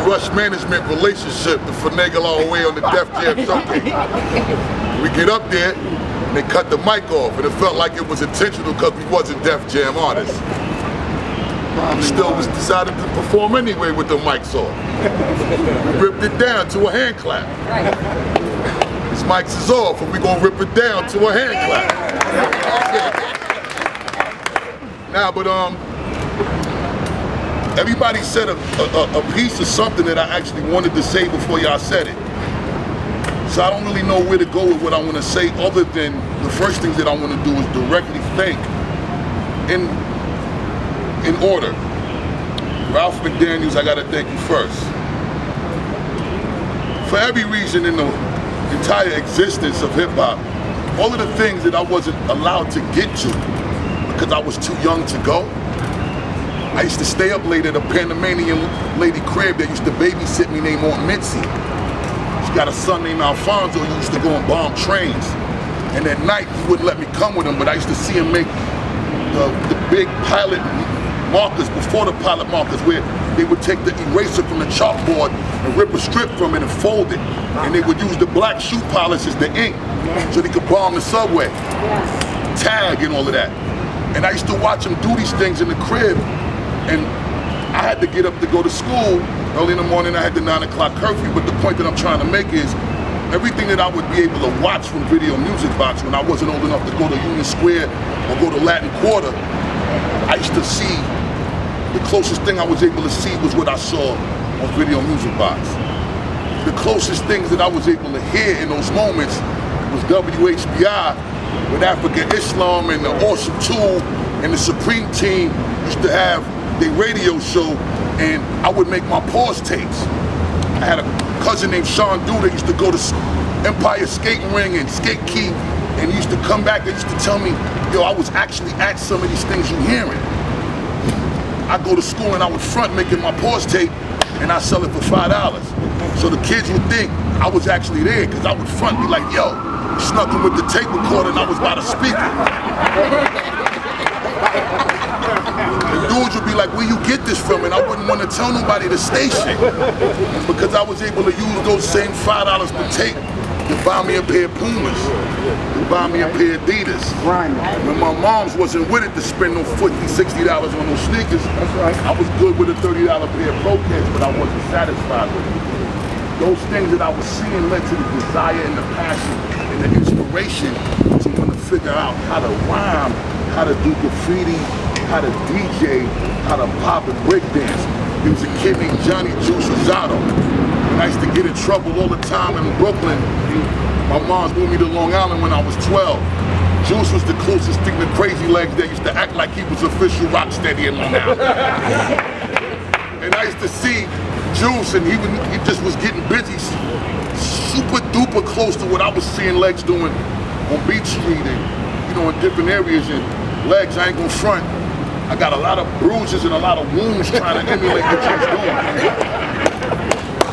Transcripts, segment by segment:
rush management relationship to finagle our way on the Def Jam showcase. We get up there, and they cut the mic off, and it felt like it was intentional because we wasn't Def Jam artists. We still was decided to perform anyway with the mics off. We ripped it down to a hand clap. This mics is off, and we gonna rip it down to a hand clap. Now, but everybody said a piece of something that I actually wanted to say before y'all said it. So I don't really know where to go with what I want to say, other than the first things that I want to do is directly thank, in order. Ralph McDaniels, I gotta thank you first. For every reason in the entire existence of hip hop, all of the things that I wasn't allowed to get to because I was too young to go. I used to stay up late at a Panamanian lady crib that used to babysit me named Aunt Mitzi. She got a son named Alfonso who used to go and bomb trains. And at night, he wouldn't let me come with him, but I used to see him make the big pilot markers before the pilot markers, where they would take the eraser from the chalkboard and rip a strip from it and fold it. And they would use the black shoe polish as the ink so they could bomb the subway. Tag and all of that. And I used to watch him do these things in the crib, and I had to get up to go to school. Early in the morning, I had the 9 o'clock curfew, but the point that I'm trying to make is everything that I would be able to watch from Video Music Box when I wasn't old enough to go to Union Square or go to Latin Quarter, I used to see, the closest thing I was able to see was what I saw on Video Music Box. The closest things that I was able to hear in those moments was WHBI with Africa Islam and the Awesome Tool and the Supreme Team used to have their radio show, and I would make my pause tapes. I had a cousin named Sean Dew that used to go to Empire Skating Ring and Skate Key, and he used to come back and used to tell me, yo, I was actually at some of these things you're hearing. I'd go to school and I would front making my pause tape, and I'd sell it for $5. So the kids would think I was actually there, because I would front be like, yo, snuck in with the tape recorder and I was by the speaker. The dudes would be like, where you get this from? And I wouldn't want to tell nobody the station, because I was able to use those same $5 per tape to buy me a pair of Pumas, to buy me a pair of Adidas. When my moms wasn't with it to spend no $50, $60 on those sneakers, I was good with a $30 pair of Pro Keds, but I wasn't satisfied with it. Those things that I was seeing led to the desire and the passion and the inspiration to want to figure out how to rhyme, how to do graffiti, how to DJ, how to pop and breakdance. There was a kid named Johnny Juice Rosado, and I used to get in trouble all the time in Brooklyn. My mom's moved me to Long Island when I was 12. Juice was the closest thing to Crazy Legs that used to act like he was official Rocksteady in Long Island. And I used to see Juice, and he just was getting busy, super duper close to what I was seeing Legs doing on Beach Street and, in different areas. And Legs, I ain't gonna front, I got a lot of bruises and a lot of wounds trying to emulate what you was doing.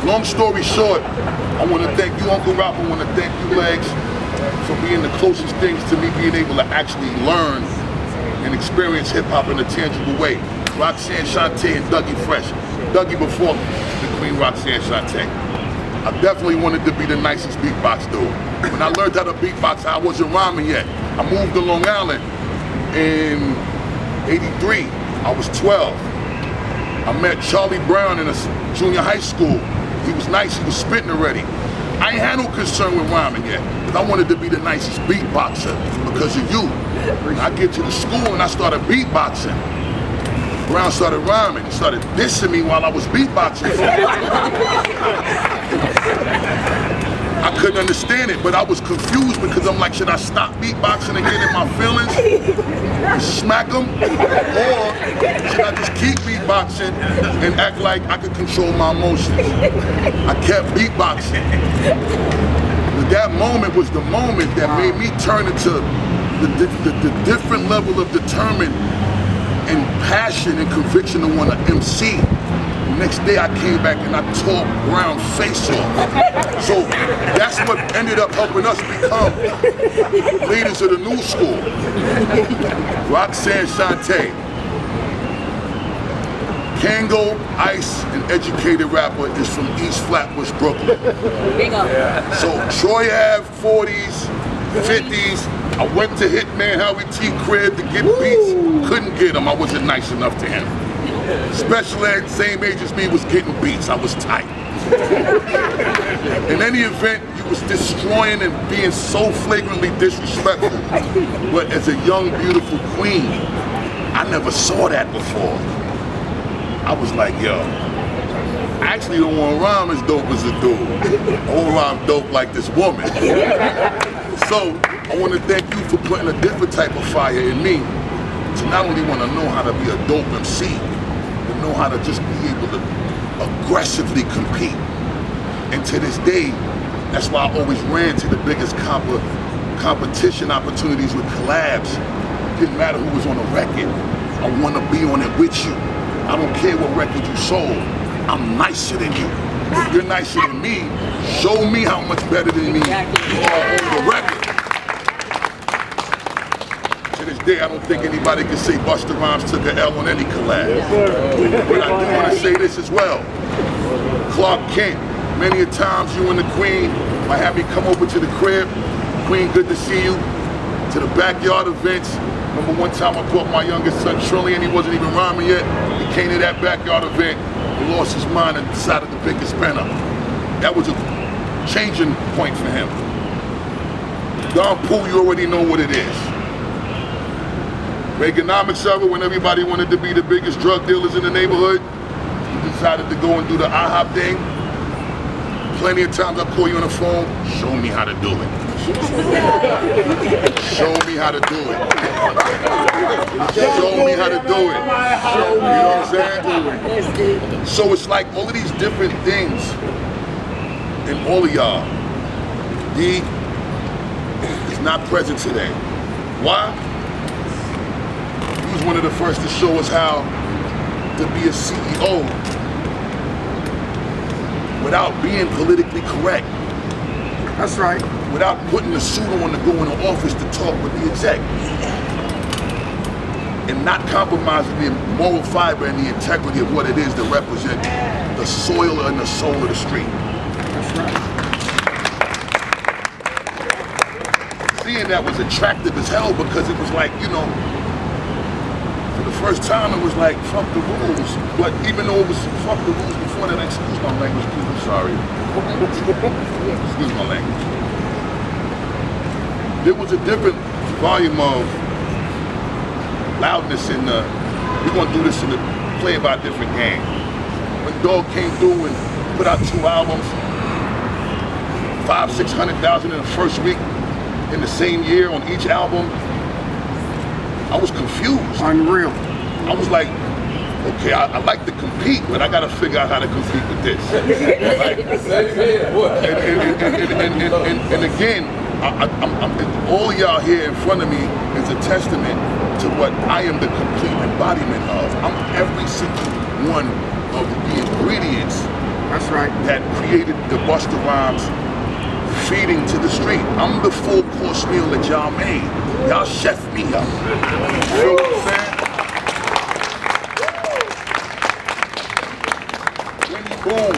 Long story short, I want to thank you, Uncle Ralph. I want to thank you, Legs, for being the closest things to me being able to actually learn and experience hip-hop in a tangible way. Roxanne Shante and Dougie Fresh. Dougie before the Queen Roxanne Shante. I definitely wanted to be the nicest beatbox dude. When I learned how to beatbox, I wasn't rhyming yet. I moved to Long Island in '83. I was 12. I met Charlie Brown in a junior high school. He was nice, he was spitting already. I ain't had no concern with rhyming yet, but I wanted to be the nicest beatboxer because of you. I get to the school and I started beatboxing. Brown started rhyming. He started dissing me while I was beatboxing. I couldn't understand it, but I was confused because I'm like, should I stop beatboxing and get in my feelings and smack them? Or should I just keep beatboxing and act like I could control my emotions? I kept beatboxing. But that moment was the moment that made me turn into the different level of determined and passion and conviction to want to MC. The next day I came back and I tore Brown face off. So that's what ended up helping us become leaders of the new school. Roxanne Shante. Kango, Ice, an educated rapper, is from East Flatbush, Brooklyn. Big up. So Troy Ave, 40s, 50s. I went to Hitman Harry T crib to get beats. Couldn't get him. I wasn't nice enough to him. Special Ed, same age as me, was getting beats. I was tight. In any event, you was destroying and being so flagrantly disrespectful. But as a young, beautiful queen, I never saw that before. I was like, yo, I actually don't want to rhyme as dope as a dude. I want to rhyme dope like this woman. So I want to thank you for putting a different type of fire in me to not only want to know how to be a dope MC, but know how to just be able to aggressively compete. And to this day, that's why I always ran to the biggest competition opportunities with collabs. Didn't matter who was on the record. I want to be on it with you. I don't care what record you sold. I'm nicer than you. If you're nicer than me, show me how much better than me you are on the record. To this day, I don't think anybody can say Busta Rhymes took an L on any collab. But I do want to say this as well. Clark Kent, many a times you and the Queen might have me come over to the crib. Queen, good to see you. To the backyard events. Remember one time I brought my youngest son Trillian, he wasn't even rhyming yet. He came to that backyard event, he lost his mind and decided to pick his pen up. That was a changing point for him. Don Poole, you already know what it is. Reaganomics era, when everybody wanted to be the biggest drug dealers in the neighborhood, you decided to go and do the IHOP thing. Plenty of times I call you on the phone, show me how to do it. Show me how to do it. Show me how to do it. You know what I'm saying? So it's like all of these different things in all of y'all. D is not present today. Why? He was one of the first to show us how to be a CEO without being politically correct. That's right. Without putting a suit on to go into office to talk with the exec. And not compromising the moral fiber and the integrity of what it is to represent the soil and the soul of the street. That's right. Seeing that was attractive as hell because it was like, you know, for the first time it was like, fuck the rules. But even though it was fuck the rules before that, excuse my language, please, I'm sorry. Excuse my language. There was a different volume of loudness in the, we're gonna do this in the play by a different game. When Dog came through and put out 2 albums, 500,000-600,000 in the first week, in the same year on each album, I was confused. Unreal. I was like, okay, I like to compete, but I gotta figure out how to compete with this. Right? And again, all y'all here in front of me is a testament to what I am the complete embodiment of. I'm every single one of the ingredients. That's right. That created the Busta Rhymes feeding to the street. I'm the full course meal that y'all made. Y'all chef me up. You feel what I'm saying? Boom.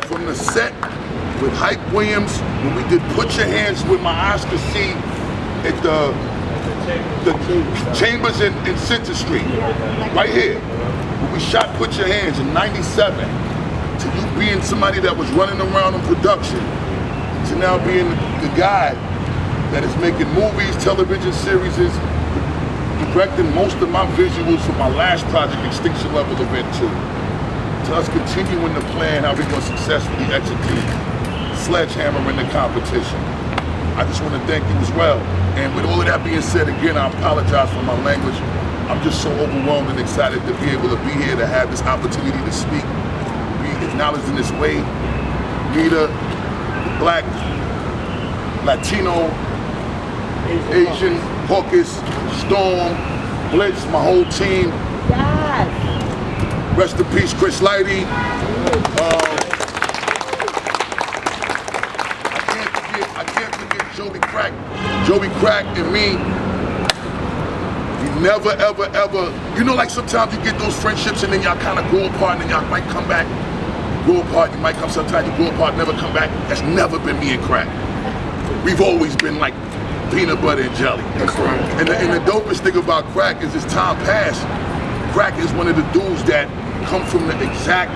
From the set with Hype Williams, when we did Put Your Hands with my Oscar C at the Chambers in Center Street, right here. When we shot Put Your Hands in '97, to you being somebody that was running around in production, to now being the guy that is making movies, television series, directing most of my visuals for my last project, Extinction Level Event 2. To us continuing to plan how we're going to successfully execute Sledgehammer in the competition. I just want to thank you as well. And with all of that being said, again, I apologize for my language. I'm just so overwhelmed and excited to be able to be here, to have this opportunity to speak, be acknowledged in this way. Nita, Black, Latino, Asian, Caucus, Storm, Blitz, my whole team. Yes. Rest in peace, Chris Lighty. I can't forget Joey Crack. Joey Crack and me We never, ever, ever, you know, like sometimes you get those friendships and then y'all kind of grow apart and then y'all might come back, grow apart, you might come sometimes, you grow apart, never come back. That's never been me and crack. We've always been like peanut butter and jelly. That's right. And the dopest thing about crack is as time passed, crack is one of the dudes that come from the exact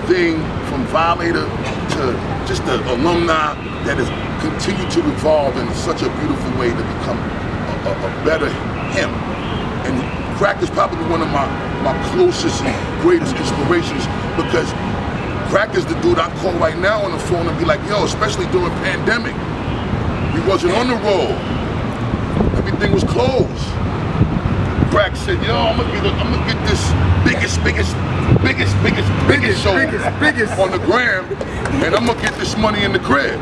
thing from Violator to just the alumni that has continued to evolve in such a beautiful way to become a better him. And crack is probably one of my closest and greatest inspirations because crack is the dude I call right now on the phone and be like, yo, especially during pandemic, we wasn't on the road. Everything was closed. Crack said, yo, I'm gonna get this biggest show on the gram, and I'm gonna get this money in the crib.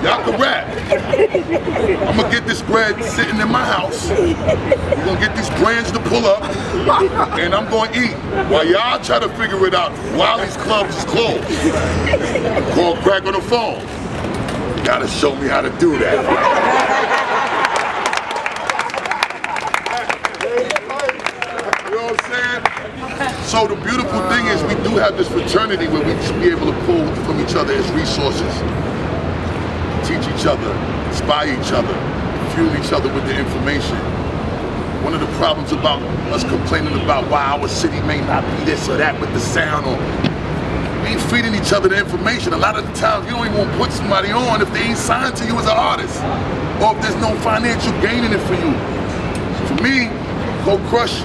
Y'all can rap. I'm gonna get this bread sitting in my house. We're gonna get these brands to pull up, and I'm gonna eat. While y'all try to figure it out while these clubs is closed. I call Crack on the phone. You gotta show me how to do that. You know what I'm saying? So the beautiful thing is we do have this fraternity where we should be able to pull from each other as resources, teach each other, inspire each other, fuel each other with the information. One of the problems about us complaining about why our city may not be this or that with the sound, or we ain't feeding each other the information. A lot of the times you don't even want to put somebody on if they ain't signed to you as an artist, or if there's no financial gain in it for you. For me, Cold Crush,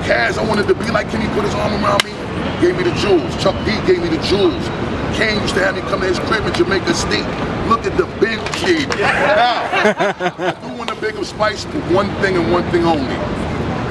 Kaz, I wanted to be like Kenny, put his arm around me, gave me the jewels. Chuck D gave me the jewels. Kane used to have me come to his crib in Jamaica State. Look at the big kid. Now, I do want to big up Spice for one thing and one thing only.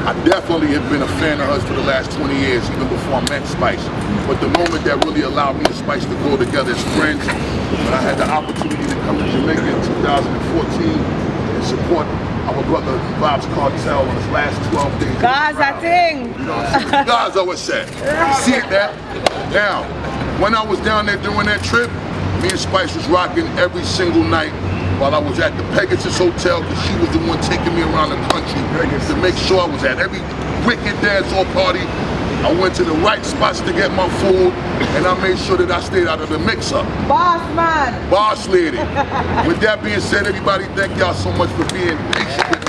I definitely have been a fan of hers for the last 20 years, even before I met Spice. But the moment that really allowed me and Spice to grow together as friends, when I had the opportunity to come to Jamaica in 2014 and support our brother Bob's Cartel on his last 12 days. Gaza thing. You know what I'm saying? Gaza always said. You see it now? Now, when I was down there doing that trip, me and Spice was rocking every single night while I was at the Pegasus Hotel, because she was the one taking me around the country to make sure I was at every wicked dancehall party. I went to the right spots to get my food, and I made sure that I stayed out of the mix-up. Boss man. Boss lady. With that being said, everybody, thank y'all so much for being patient with